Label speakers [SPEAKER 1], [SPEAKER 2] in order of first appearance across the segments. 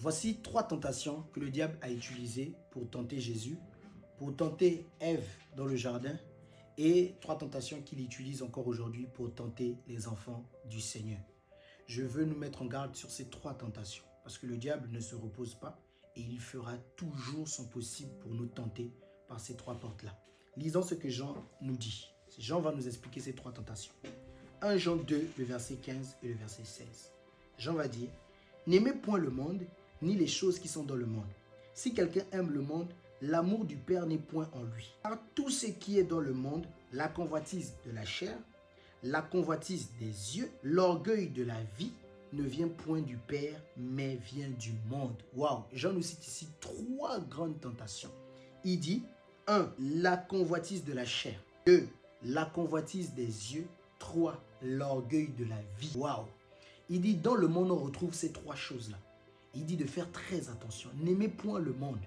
[SPEAKER 1] Voici 3 tentations que le diable a utilisées pour tenter Jésus, pour tenter Ève dans le jardin, et 3 tentations qu'il utilise encore aujourd'hui pour tenter les enfants du Seigneur. Je veux nous mettre en garde sur ces 3 tentations, parce que le diable ne se repose pas et il fera toujours son possible pour nous tenter par ces 3 portes-là. Lisons ce que Jean nous dit. Jean va nous expliquer ces 3 tentations. 1 Jean 2, le verset 15 et le verset 16. Jean va dire « N'aimez point le monde, ni les choses qui sont dans le monde. Si quelqu'un aime le monde, l'amour du Père n'est point en lui. Car tout ce qui est dans le monde, la convoitise de la chair, la convoitise des yeux, l'orgueil de la vie, ne vient point du Père, mais vient du monde. » Waouh! Jean nous cite ici 3 grandes tentations. Il dit 1. La convoitise de la chair. 2. La convoitise des yeux. 3. L'orgueil de la vie. Waouh! Il dit dans le monde on retrouve ces 3 choses-là. Il dit de faire très attention. N'aimez point le monde.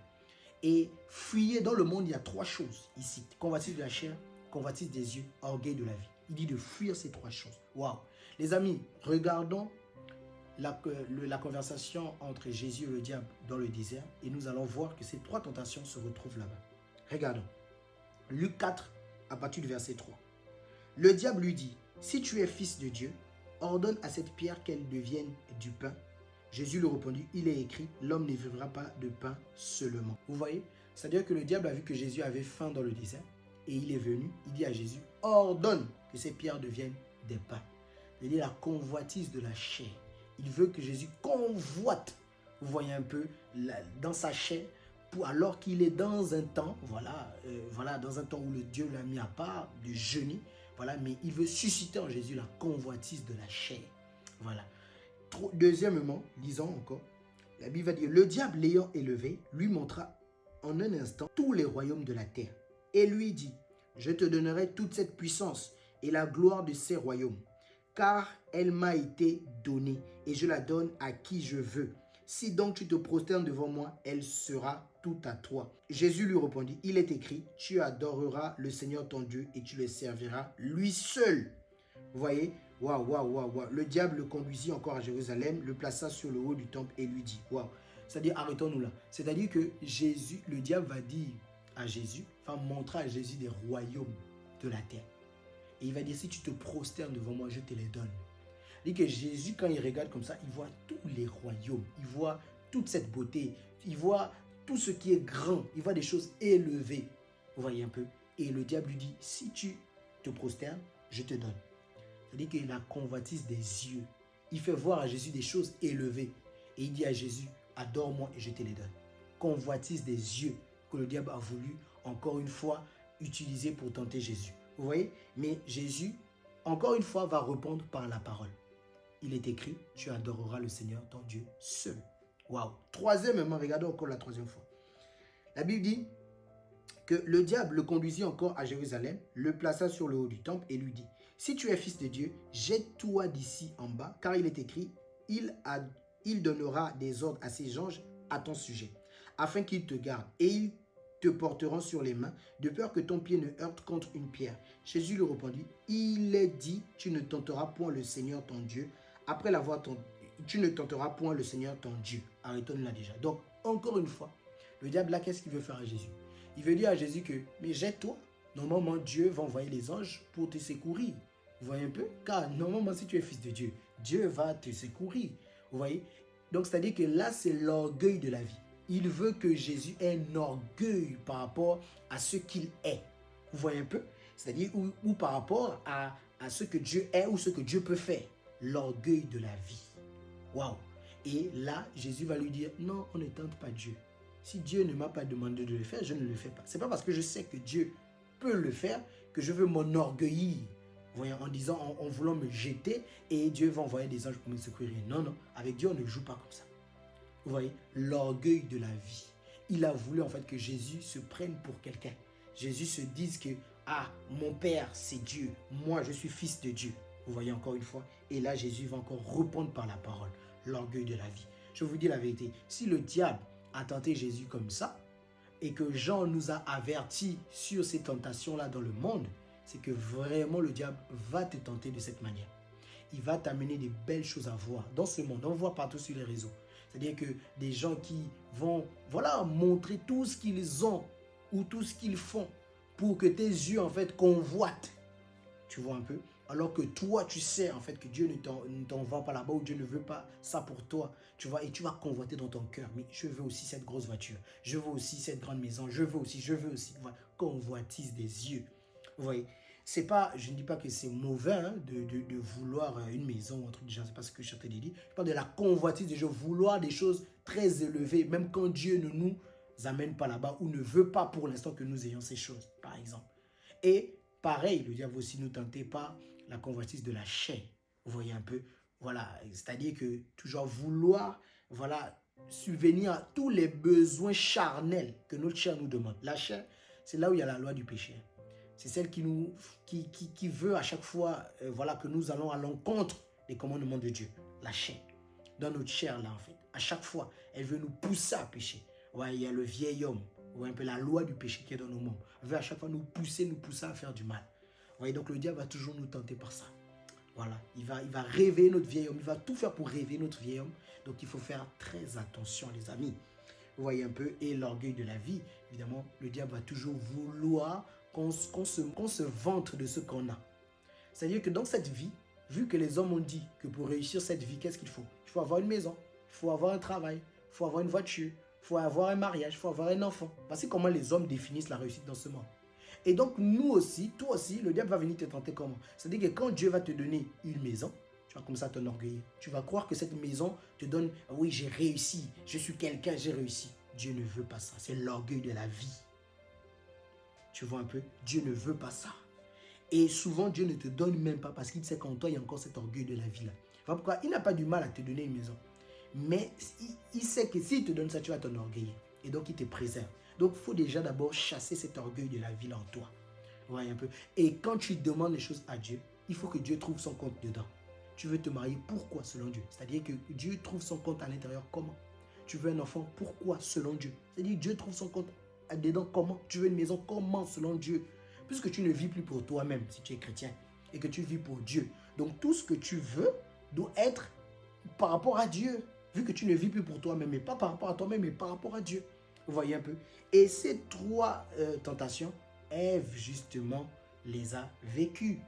[SPEAKER 1] Et fuyez dans le monde, il y a 3 choses ici. Convoitise de la chair, convoitise des yeux, orgueil de la vie. Il dit de fuir ces 3 choses. Waouh! Les amis, regardons la conversation entre Jésus et le diable dans le désert et nous allons voir que ces 3 tentations se retrouvent là-bas. Regardons. Luc 4, à partir du verset 3. Le diable lui dit, « Si tu es fils de Dieu, ordonne à cette pierre qu'elle devienne du pain. » Jésus lui répondit, « Il est écrit, l'homme ne vivra pas de pain seulement. » Vous voyez? C'est-à-dire que le diable a vu que Jésus avait faim dans le désert et il est venu, il dit à Jésus, « Ordonne que ces pierres deviennent des pains. » Il dit la convoitise de la chair. Il veut que Jésus convoite, vous voyez un peu, dans sa chair, alors qu'il est dans un temps, dans un temps où le Dieu l'a mis à part, de jeûner, mais il veut susciter en Jésus la convoitise de la chair. Voilà. Deuxièmement, lisons encore, la Bible va dire, le diable l'ayant élevé, lui montra en un instant tous les royaumes de la terre et lui dit, je te donnerai toute cette puissance et la gloire de ces royaumes, car elle m'a été donnée et je la donne à qui je veux. Si donc tu te prosternes devant moi, elle sera tout à toi. Jésus lui répondit, il est écrit, tu adoreras le Seigneur ton Dieu et tu le serviras lui seul. Vous voyez, waouh. Le diable le conduisit encore à Jérusalem, le plaça sur le haut du temple et lui dit, waouh. C'est-à-dire, arrêtons-nous là. C'est-à-dire que Jésus, le diable va dire à Jésus, montrer à Jésus des royaumes de la terre. Et il va dire, si tu te prosternes devant moi, je te les donne. Il dit que Jésus, quand il regarde comme ça, il voit tous les royaumes. Il voit toute cette beauté. Il voit tout ce qui est grand. Il voit des choses élevées. Vous voyez un peu? Et le diable lui dit, si tu te prosternes, je te donne. C'est-à-dire qu'il a la convoitise des yeux. Il fait voir à Jésus des choses élevées. Et il dit à Jésus, adore-moi et je te les donne. Convoitise des yeux que le diable a voulu, encore une fois, utiliser pour tenter Jésus. Vous voyez? Mais Jésus, encore une fois, va répondre par la parole. Il est écrit, tu adoreras le Seigneur ton Dieu seul. Waouh! Troisièmement, regardons encore la 3e fois. La Bible dit que le diable le conduisit encore à Jérusalem, le plaça sur le haut du temple et lui dit, si tu es fils de Dieu, jette-toi d'ici en bas, car il est écrit, il donnera des ordres à ses anges à ton sujet, afin qu'ils te gardent, et ils te porteront sur les mains, de peur que ton pied ne heurte contre une pierre. Jésus lui répondit, il est dit, tu ne tenteras point le Seigneur ton Dieu, après l'avoir tenté, tu ne tenteras point le Seigneur ton Dieu. Arrêtons là déjà. Donc, encore une fois, le diable là, qu'est-ce qu'il veut faire à Jésus? Il veut dire à Jésus que, mais jette-toi. Normalement, Dieu va envoyer les anges pour te secourir. Vous voyez un peu? Car normalement, si tu es fils de Dieu, Dieu va te secourir. Vous voyez? Donc, c'est-à-dire que là, c'est l'orgueil de la vie. Il veut que Jésus ait un orgueil par rapport à ce qu'il est. Vous voyez un peu? C'est-à-dire, ou par rapport à ce que Dieu est ou ce que Dieu peut faire. L'orgueil de la vie. Waouh! Et là, Jésus va lui dire, non, on ne tente pas Dieu. Si Dieu ne m'a pas demandé de le faire, je ne le fais pas. Ce n'est pas parce que je sais que Dieu peut le faire que je veux m'enorgueillir. Voyez, en disant, en voulant me jeter et Dieu va envoyer des anges pour me secourir. Non, avec Dieu, on ne joue pas comme ça. Vous voyez, l'orgueil de la vie. Il a voulu en fait que Jésus se prenne pour quelqu'un. Jésus se dise que, ah, mon Père, c'est Dieu. Moi, je suis fils de Dieu. Vous voyez encore une fois. Et là, Jésus va encore répondre par la parole. L'orgueil de la vie. Je vous dis la vérité. Si le diable a tenté Jésus comme ça, et que Jean nous a avertis sur ces tentations-là dans le monde, c'est que vraiment le diable va te tenter de cette manière. Il va t'amener des belles choses à voir dans ce monde. On voit partout sur les réseaux. C'est-à-dire que des gens qui vont, voilà, montrer tout ce qu'ils ont ou tout ce qu'ils font pour que tes yeux, en fait, convoitent. Tu vois un peu? Alors que toi, tu sais, en fait, que Dieu ne t'en vend pas là-bas ou Dieu ne veut pas ça pour toi. Tu vois, et tu vas convoiter dans ton cœur. Mais je veux aussi cette grosse voiture. Je veux aussi cette grande maison. Je veux aussi. Voilà, convoitise des yeux. Vous voyez? C'est pas, je ne dis pas que c'est mauvais hein, de vouloir une maison ou un truc du genre, c'est pas ce que je suis en train de dire. Je parle de la convoitise des gens, vouloir des choses très élevées, même quand Dieu ne nous amène pas là-bas ou ne veut pas pour l'instant que nous ayons ces choses, par exemple. Et pareil, le diable aussi nous tentait par la convoitise de la chair. Vous voyez un peu, voilà, c'est-à-dire que toujours vouloir, voilà, subvenir à tous les besoins charnels que notre chair nous demande. La chair, c'est là où il y a la loi du péché. C'est celle qui veut à chaque fois voilà, que nous allons à l'encontre des commandements de Dieu. La chair. Dans notre chair, là, en fait. À chaque fois, elle veut nous pousser à pécher. Ouais, il y a le vieil homme. Ouais, un peu la loi du péché qui est dans nos membres. Elle veut à chaque fois nous pousser à faire du mal. Ouais, donc le diable va toujours nous tenter par ça. Voilà. Il va réveiller notre vieil homme. Il va tout faire pour réveiller notre vieil homme. Donc il faut faire très attention, les amis. Vous voyez un peu. Et l'orgueil de la vie, évidemment, le diable va toujours vouloir qu'on se vante de ce qu'on a. C'est-à-dire que dans cette vie, vu que les hommes ont dit que pour réussir cette vie, qu'est-ce qu'il faut? Il faut avoir une maison, il faut avoir un travail, il faut avoir une voiture, il faut avoir un mariage, il faut avoir un enfant. Voici comment les hommes définissent la réussite dans ce monde. Et donc nous aussi, toi aussi, le diable va venir te tenter comment? C'est-à-dire que quand Dieu va te donner une maison, tu vas commencer à t'enorgueillir. Tu vas croire que cette maison te donne, oui, j'ai réussi, je suis quelqu'un, j'ai réussi. Dieu ne veut pas ça, c'est l'orgueil de la vie. Tu vois un peu? Dieu ne veut pas ça. Et souvent, Dieu ne te donne même pas parce qu'il sait qu'en toi, il y a encore cet orgueil de la vie là. Voilà pourquoi il n'a pas du mal à te donner une maison. Mais il sait que s'il te donne ça, tu vas t'enorgueillir. Et donc, il te préserve. Donc, il faut déjà d'abord chasser cet orgueil de la vie là en toi. Voyez un peu. Et quand tu demandes les choses à Dieu, il faut que Dieu trouve son compte dedans. Tu veux te marier, pourquoi selon Dieu? C'est-à-dire que Dieu trouve son compte à l'intérieur, comment? Tu veux un enfant, pourquoi selon Dieu? C'est-à-dire que Dieu trouve son compte dedans, comment? Tu veux une maison, comment selon Dieu? Puisque tu ne vis plus pour toi-même si tu es chrétien et que tu vis pour Dieu. Donc tout ce que tu veux doit être par rapport à Dieu. Vu que tu ne vis plus pour toi-même, mais pas par rapport à toi-même, mais par rapport à Dieu. Vous voyez un peu? Et ces trois tentations, Ève justement les a vécues.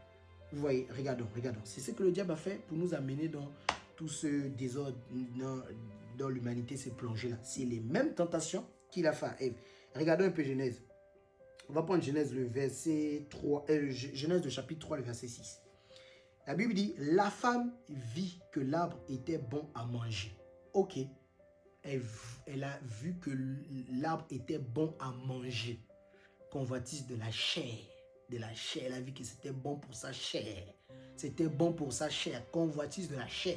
[SPEAKER 1] Vous voyez, regardons. C'est ce que le diable a fait pour nous amener dans tout ce désordre, dans l'humanité, ces plongées-là. C'est les mêmes tentations qu'il a fait à Ève. Regardons un peu Genèse. On va prendre Genèse le verset 3, Genèse le chapitre 3, le verset 6. La Bible dit, la femme vit que l'arbre était bon à manger. Ok, elle a vu que l'arbre était bon à manger. Convoitise de la chair. Elle a vu que c'était bon pour sa chair. C'était bon pour sa chair. Convoitise de la chair.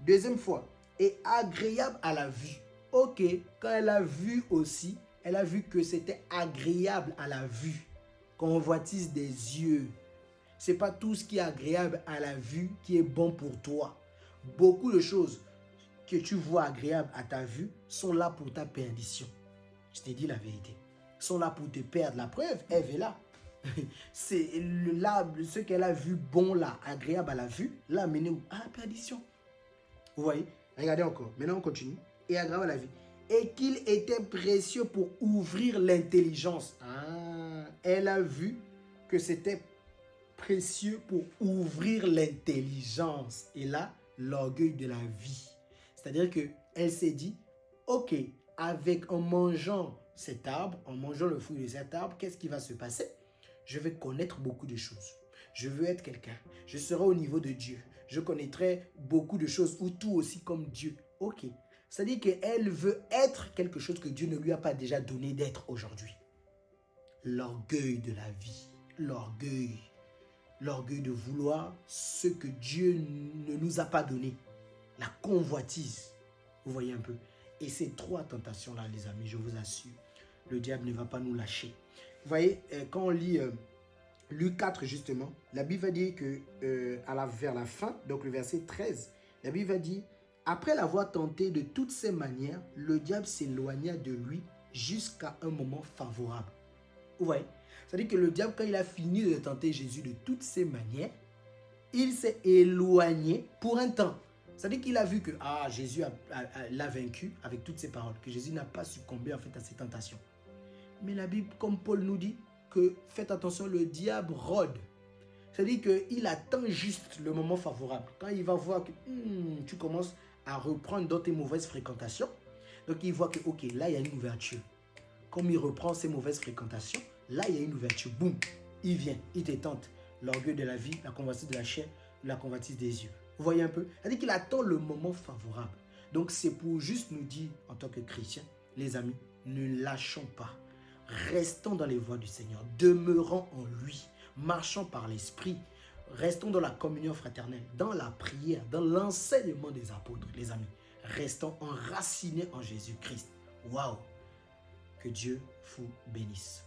[SPEAKER 1] Deuxième fois, et agréable à la vue. Ok, quand elle a vu aussi, elle a vu que c'était agréable à la vue. Convoitise des yeux. Ce n'est pas tout ce qui est agréable à la vue qui est bon pour toi. Beaucoup de choses que tu vois agréables à ta vue sont là pour ta perdition. Je t'ai dit la vérité. Sont là pour te perdre. La preuve, Ève est là. C'est ce qu'elle a vu bon là, agréable à la vue, l'a amené à la perdition. Vous voyez? Regardez encore. Maintenant, on continue. Et agréable à la vue. Et qu'il était précieux pour ouvrir l'intelligence. Ah, elle a vu que c'était précieux pour ouvrir l'intelligence. Et là, l'orgueil de la vie. C'est-à-dire qu'elle s'est dit, ok, en mangeant cet arbre, en mangeant le fruit de cet arbre, qu'est-ce qui va se passer? Je vais connaître beaucoup de choses. Je veux être quelqu'un. Je serai au niveau de Dieu. Je connaîtrai beaucoup de choses ou tout aussi comme Dieu. Ok. C'est-à-dire qu'elle veut être quelque chose que Dieu ne lui a pas déjà donné d'être aujourd'hui. L'orgueil de la vie. L'orgueil. L'orgueil de vouloir ce que Dieu ne nous a pas donné. La convoitise. Vous voyez un peu. Et ces trois tentations-là, les amis, je vous assure, le diable ne va pas nous lâcher. Vous voyez, quand on lit Luc 4, justement, la Bible va dire que vers la fin, donc le verset 13, la Bible va dire, après l'avoir tenté de toutes ces manières, le diable s'éloigna de lui jusqu'à un moment favorable. Vous voyez, c'est-à-dire que le diable, quand il a fini de tenter Jésus de toutes ces manières, il s'est éloigné pour un temps. C'est-à-dire qu'il a vu que Jésus l'a vaincu avec toutes ses paroles, que Jésus n'a pas succombé en fait à ses tentations. Mais la Bible, comme Paul nous dit, que faites attention, le diable rôde. C'est-à-dire qu'il attend juste le moment favorable. Quand il va voir que tu commences à reprendre dans tes mauvaises fréquentations, donc il voit que, ok, là il y a une ouverture. Comme il reprend ses mauvaises fréquentations, là il y a une ouverture. Boum, il vient, il te tente. L'orgueil de la vie, la convoitise de la chair, la convoitise des yeux. Vous voyez un peu? C'est-à-dire qu'il attend le moment favorable. Donc c'est pour juste nous dire, en tant que chrétiens, les amis, ne lâchons pas. Restons dans les voies du Seigneur, demeurons en lui, marchons par l'esprit, restons dans la communion fraternelle, dans la prière, dans l'enseignement des apôtres, les amis. Restons enracinés en Jésus-Christ. Waouh! Que Dieu vous bénisse.